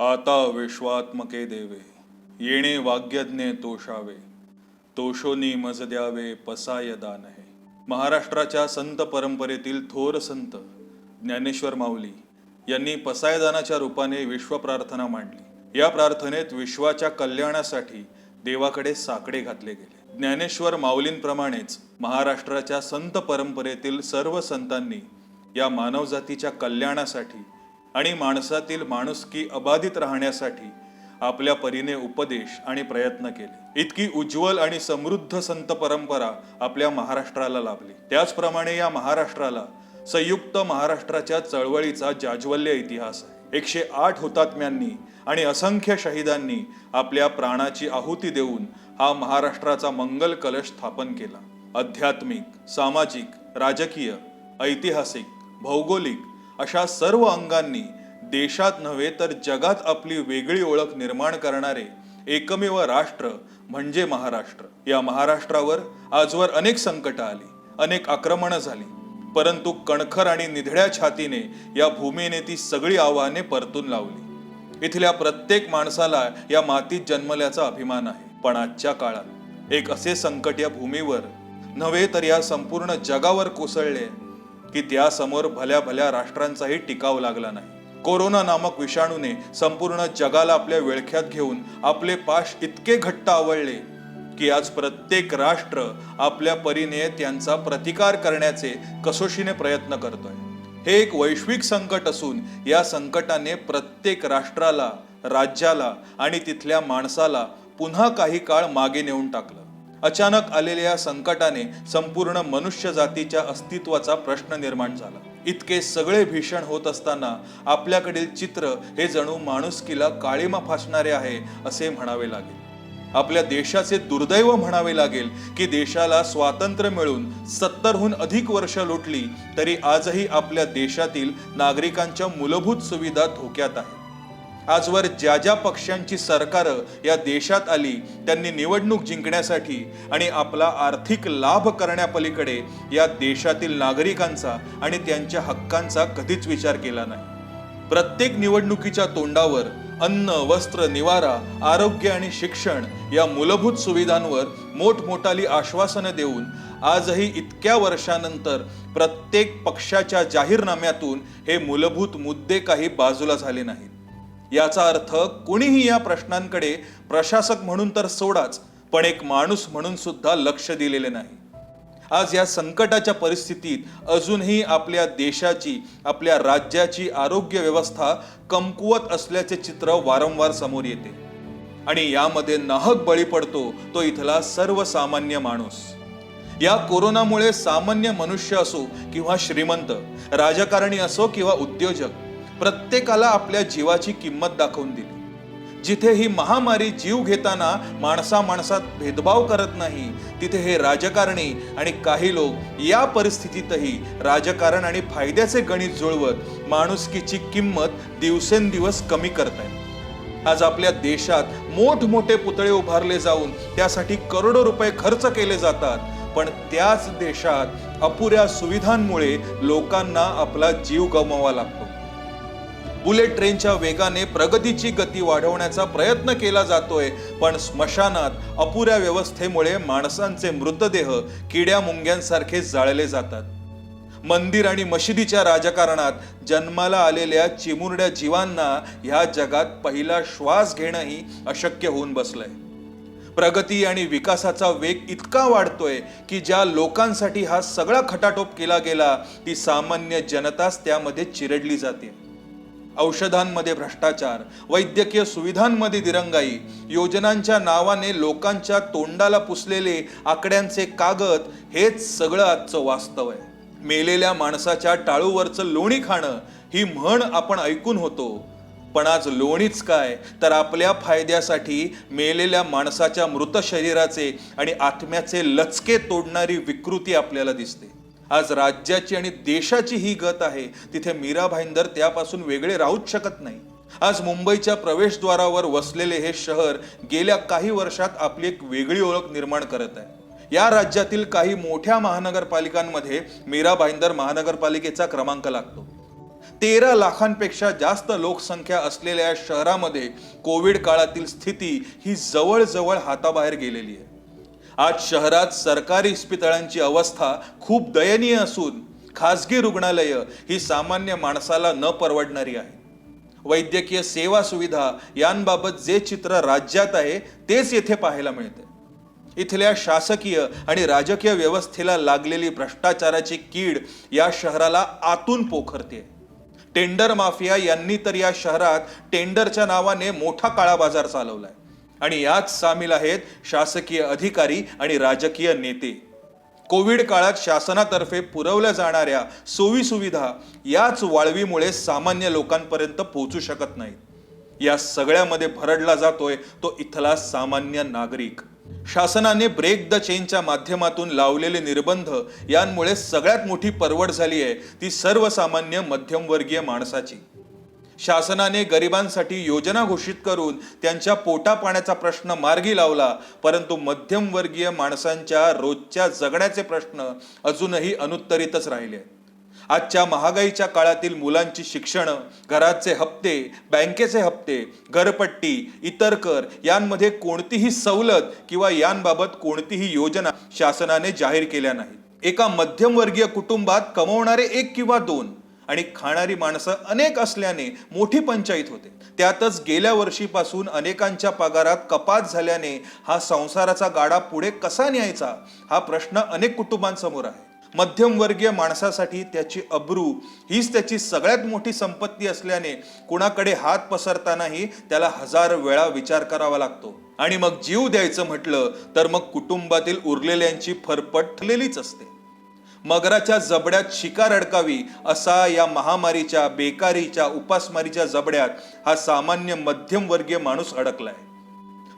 आता विश्वात्मके देवे येणे वाग्यज्ञे तोषावे तोषोनी मज द्यावे पसाय दान आहे. महाराष्ट्राच्या संत परंपरेतील थोर संत ज्ञानेश्वर माऊली यांनी पसायदानाच्या रूपाने विश्व प्रार्थना मांडली. या प्रार्थनेत विश्वाच्या कल्याणासाठी देवाकडे साकडे घातले गेले. ज्ञानेश्वर माऊलींप्रमाणेच महाराष्ट्राच्या संत परंपरेतील सर्व संतांनी या मानवजातीच्या कल्याणासाठी आणि माणसातील माणुसकी अबाधित राहण्यासाठी आपल्या परीने उपदेश आणि प्रयत्न केले. इतकी उज्ज्वल आणि समृद्ध संत परंपरा आपल्या महाराष्ट्राला लाभली. त्याचप्रमाणे या महाराष्ट्राला संयुक्त महाराष्ट्राच्या चळवळीचा जाज्वल्य इतिहास आहे. 108 हुतात्म्यांनी आणि असंख्य शहीदांनी आपल्या प्राणाची आहुती देऊन हा महाराष्ट्राचा मंगल कलश स्थापन केला. आध्यात्मिक, सामाजिक, राजकीय, ऐतिहासिक, भौगोलिक अशा सर्व अंगांनी देशात नव्हे तर जगात आपली वेगळी ओळख निर्माण करणारे एकमेव राष्ट्र म्हणजे महाराष्ट्र. या महाराष्ट्रावर आजवर अनेक संकट आली, अनेक आक्रमणं झाली, परंतु कणखर आणि निधड्या छातीने या भूमीने ती सगळी आव्हाने परतून लावली. इथल्या प्रत्येक माणसाला या मातीत जन्मल्याचा अभिमान आहे. पण आजच्या काळात एक असे संकट या भूमीवर नव्हे तर या संपूर्ण जगावर कोसळले की त्यासमोर भल्या भल्या राष्ट्रांचाही टिकाव लागला नाही. कोरोना नामक विषाणूने संपूर्ण जगाला आपल्या विळख्यात घेऊन आपले पाश इतके घट्ट आवळले की आज प्रत्येक राष्ट्र आपल्या परीने त्यांचा प्रतिकार करण्याचे कसोशीने प्रयत्न करतोय. हे एक वैश्विक संकट असून या संकटाने प्रत्येक राष्ट्राला, राज्याला आणि तिथल्या माणसाला पुन्हा काही काळ मागे नेऊन टाकलं. अचानक आलेल्या या संकटाने संपूर्ण मनुष्य जातीच्या अस्तित्वाचा प्रश्न निर्माण झाला. इतके सगळे भीषण होत असताना आपल्याकडील चित्र हे जणू माणुसकीला काळीमा फासणारे आहे असे म्हणावे लागेल. आपल्या देशाचे दुर्दैव म्हणावे लागेल की देशाला स्वातंत्र्य मिळून 70हून अधिक वर्ष लोटली तरी आजही आपल्या देशातील नागरिकांच्या मूलभूत सुविधा धोक्यात आहेत. आजवर ज्या ज्या पक्षांची सरकारं या देशात आली त्यांनी निवडणूक जिंकण्यासाठी आणि आपला आर्थिक लाभ करण्यापलीकडे या देशातील नागरिकांचा आणि त्यांच्या हक्कांचा कधीच विचार केला नाही. प्रत्येक निवडणुकीच्या तोंडावर अन्न, वस्त्र, निवारा, आरोग्य आणि शिक्षण या मूलभूत सुविधांवर मोठमोठाली आश्वासनं देऊन आजही इतक्या वर्षानंतर प्रत्येक पक्षाच्या जाहीरनाम्यातून हे मूलभूत मुद्दे काही बाजूला झाले नाहीत. याचा अर्थ कोणीही या प्रश्नांकडे प्रशासक म्हणून तर सोडाच, पण एक माणूस म्हणून सुद्धा लक्ष दिलेले नाही. आज या संकटाच्या परिस्थितीत अजूनही आपल्या देशाची, आपल्या राज्याची आरोग्य व्यवस्था कमकुवत असल्याचे चित्र वारंवार समोर येते आणि यामध्ये नाहक बळी पडतो तो इथला सर्वसामान्य माणूस. या कोरोनामुळे सामान्य मनुष्य असो किंवा श्रीमंत, राजकारणी असो किंवा उद्योजक, प्रत्येकाला आपल्या जीवाची किंमत दाखवून दिली. जिथे ही महामारी जीव घेताना माणसा माणसात भेदभाव करत नाही तिथे हे राजकारणी आणि काही लोक या परिस्थितीतही राजकारण आणि फायद्याचे गणित जुळवत माणुसकीची किंमत दिवसेंदिवस कमी करतायत. आज आपल्या देशात मोठमोठे पुतळे उभारले जाऊन त्यासाठी करोडो रुपये खर्च केले जातात, पण त्याच देशात अपुऱ्या सुविधांमुळे लोकांना आपला जीव गमवावा लागतो. बुलेट ट्रेनच्या वेगाने प्रगतीची गती वाढवण्याचा प्रयत्न केला जातोय, पण स्मशानात अपुऱ्या व्यवस्थेमुळे माणसांचे मृतदेह किड्या मुंग्यांसारखे जाळले जातात. मंदिर आणि मशिदीच्या राजकारणात जन्माला आलेल्या चिमुरड्या जीवांना ह्या जगात पहिला श्वास घेणंही अशक्य होऊन बसलंय. प्रगती आणि विकासाचा वेग इतका वाढतोय की ज्या लोकांसाठी हा सगळा खटाटोप केला गेला ती सामान्य जनताच त्यामध्ये चिरडली जाते. औषधांमध्ये भ्रष्टाचार, वैद्यकीय सुविधांमध्ये दिरंगाई, योजनांच्या नावाने लोकांच्या तोंडाला पुसलेले आकड्यांचे कागद हेच सगळं आजचं वास्तव आहे. मेलेल्या माणसाच्या टाळूवरचं लोणी खाणं ही म्हण आपण ऐकून होतो, पण आज लोणीच काय तर आपल्या फायद्यासाठी मेलेल्या माणसाच्या मृत शरीराचे आणि आत्म्याचे लचके तोडणारी विकृती आपल्याला दिसते. आज राज्याची आणि देशाची ही गत आहे तिथे मीरा भाईंदर त्यापासून वेगळे राहूच शकत नाही. आज मुंबईच्या प्रवेशद्वारावर वसलेले हे शहर गेल्या काही वर्षात आपली एक वेगळी ओळख निर्माण करत आहे. या राज्यातील काही मोठ्या महानगरपालिकांमध्ये मीरा भाईंदर महानगरपालिकेचा क्रमांक लागतो. 13 लाखांपेक्षा जास्त लोकसंख्या असलेल्या शहरामध्ये कोविड काळातील स्थिती ही जवळजवळ हाताबाहेर गेलेली आहे. आज शहरात सरकारी इस्पितळांची अवस्था खूप दयनीय असून खासगी रुग्णालयं ही सामान्य माणसाला न परवडणारी आहे. वैद्यकीय सेवा सुविधा यांबाबत जे चित्र राज्यात आहे तेच येथे पाहायला मिळते. इथल्या शासकीय आणि राजकीय व्यवस्थेला लागलेली भ्रष्टाचाराची कीड या शहराला आतून पोखरते. टेंडर माफिया यांनी तर या शहरात टेंडरच्या नावाने मोठा काळा बाजार चालवलाय आणि यात सामील आहेत शासकीय अधिकारी आणि राजकीय नेते. कोविड काळात शासनातर्फे पुरवल्या जाणाऱ्या सोयी सुविधा याच वाळवीमुळे सामान्य लोकांपर्यंत पोहोचू शकत नाहीत. या सगळ्यामध्ये भरडला जातोय तो इथला सामान्य नागरिक. शासनाने ब्रेक द चेनच्या माध्यमातून लावलेले निर्बंध यांमुळे सगळ्यात मोठी परवड झाली आहे ती सर्वसामान्य मध्यमवर्गीय माणसाची. शासनाने गरिबांसाठी योजना घोषित करून त्यांच्या पोटा पाण्याचा प्रश्न मार्गी लावला, परंतु मध्यमवर्गीय माणसांच्या रोजच्या जगण्याचे प्रश्न अजूनही अनुत्तरितच राहिले. आजच्या महागाईच्या काळातील मुलांची शिक्षण, घराचे हप्ते, बँकेचे हप्ते, घरपट्टी, इतर कर यांमध्ये कोणतीही सवलत किंवा यांबाबत कोणतीही योजना शासनाने जाहीर केल्या नाहीत. एका मध्यमवर्गीय कुटुंबात कमवणारे 1 किंवा 2 आणि खाणारी माणसं अनेक असल्याने मोठी पंचायत होते. त्यातच गेल्या वर्षीपासून अनेकांच्या पगारात कपात झाल्याने हा संसाराचा गाडा पुढे कसा न्यायचा हा प्रश्न अनेक कुटुंबांसमोर आहे. मध्यमवर्गीय माणसासाठी त्याची अब्रू हीच त्याची सगळ्यात मोठी संपत्ती असल्याने कुणाकडे हात पसरतानाही त्याला 1000 वेळा विचार करावा लागतो. आणि मग जीव द्यायचं म्हटलं तर मग कुटुंबातील उरलेल्यांची फरफट ठरलेलीच असते. मगराच्या जबड्यात शिकार अडकावी असा या महामारीच्या, बेकारीच्या, उपासमारीच्या जबड्यात हा सामान्य मध्यमवर्गीय माणूस अडकलाय.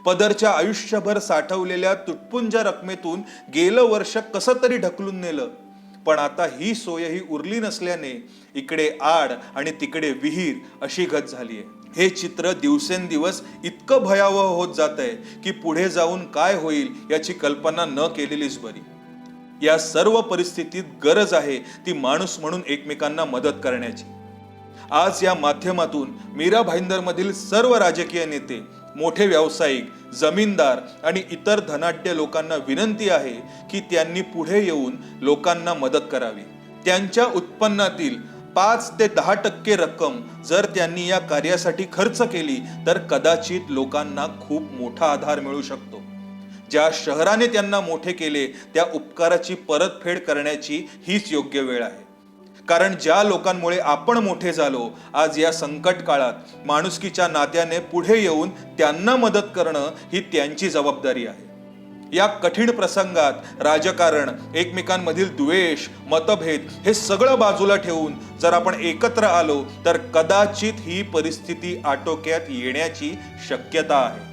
पदरच्या आयुष्यभर साठवलेल्या तुटपुंजा रकमेतून गेलं वर्ष कसं तरी ढकलून नेलं, पण आता ही सोयही उरली नसल्याने इकडे आड आणि तिकडे विहीर अशी गत झालीय. हे चित्र दिवसेंदिवस इतकं भयावह होत जात आहे की पुढे जाऊन काय होईल याची कल्पना न केलेलीच बरी. या सर्व परिस्थितीत गरज आहे ती माणूस म्हणून एकमेकांना मदत करण्याची. आज या माध्यमातून मीरा भाईंदरमधील सर्व राजकीय नेते, मोठे व्यावसायिक, जमीनदार आणि इतर धनाढ्य लोकांना विनंती आहे की त्यांनी पुढे येऊन लोकांना मदत करावी. त्यांच्या उत्पन्नातील 5 ते 10% रक्कम जर त्यांनी या कार्यासाठी खर्च केली तर कदाचित लोकांना खूप मोठा आधार मिळू शकतो. ज्या शहराने त्यांना मोठे केले त्या उपकाराची परतफेड करण्याची हीच योग्य वेळ आहे. कारण ज्या लोकांमुळे आपण मोठे झालो, आज या संकट काळात माणुसकीच्या नात्याने पुढे येऊन त्यांना मदत करणं ही त्यांची जबाबदारी आहे. या कठीण प्रसंगात राजकारण, एकमेकांमधील द्वेष, मतभेद हे सगळं बाजूला ठेवून जर आपण एकत्र आलो तर कदाचित ही परिस्थिती आटोक्यात येण्याची शक्यता आहे.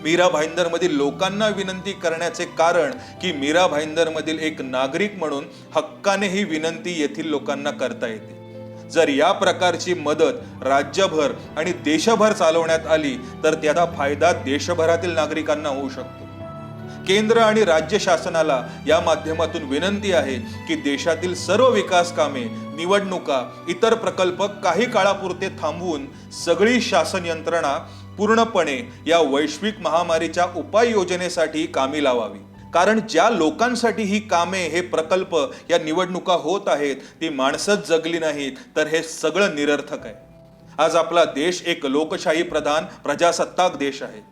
मीरा भाईंदरमधील लोकांना विनंती करण्याचे कारण की मीरा भाईंदरमधील एक नागरिक म्हणून हक्काने ही विनंती येथील लोकांना करता येते. जर या प्रकारची मदत राज्यभर आणि देशभर चालवण्यात आली तर त्याचा फायदा देशभरातील नागरिकांना होऊ शकतो. केंद्र आणि राज्य शासनाला या माध्यमातून विनंती आहे की देशातील सर्व विकास कामे, निवडणुका, इतर प्रकल्प काही काळापुरते थांबवून सगळी शासन यंत्रणा पूर्णपणे या वैश्विक महामारीच्या उपाययोजनेसाठी कामी लावावी. कारण ज्या लोकांसाठी ही कामे, हे प्रकल्प, या निवडणुका होत आहेत ती माणसंच जगली नाहीत तर हे सगळं निरर्थक आहे. आज आपला देश एक लोकशाही प्रधान प्रजासत्ताक देश आहे.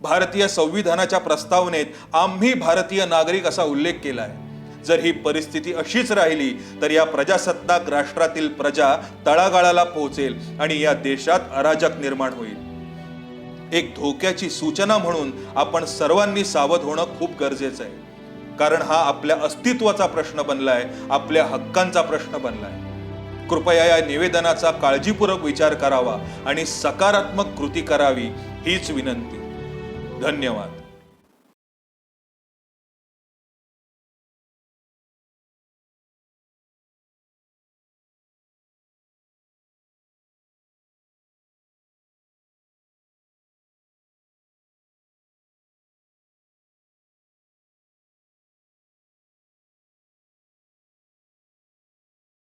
भारतीय संविधानाच्या प्रस्तावनेत आम्ही भारतीय नागरिक असा उल्लेख केला आहे. जर ही परिस्थिती अशीच राहिली तर या प्रजासत्ताक राष्ट्रातील प्रजा तळागाळाला पोहोचेल आणि या देशात अराजक निर्माण होईल. एक धोक्याची सूचना म्हणून आपण सर्वांनी सावध होणं खूप गरजेचं आहे. कारण हा आपल्या अस्तित्वाचा प्रश्न बनलाय, आपल्या हक्कांचा प्रश्न बनलाय. कृपया या निवेदनाचा काळजीपूर्वक विचार करावा आणि सकारात्मक कृती करावी हीच विनंती. धन्यवाद.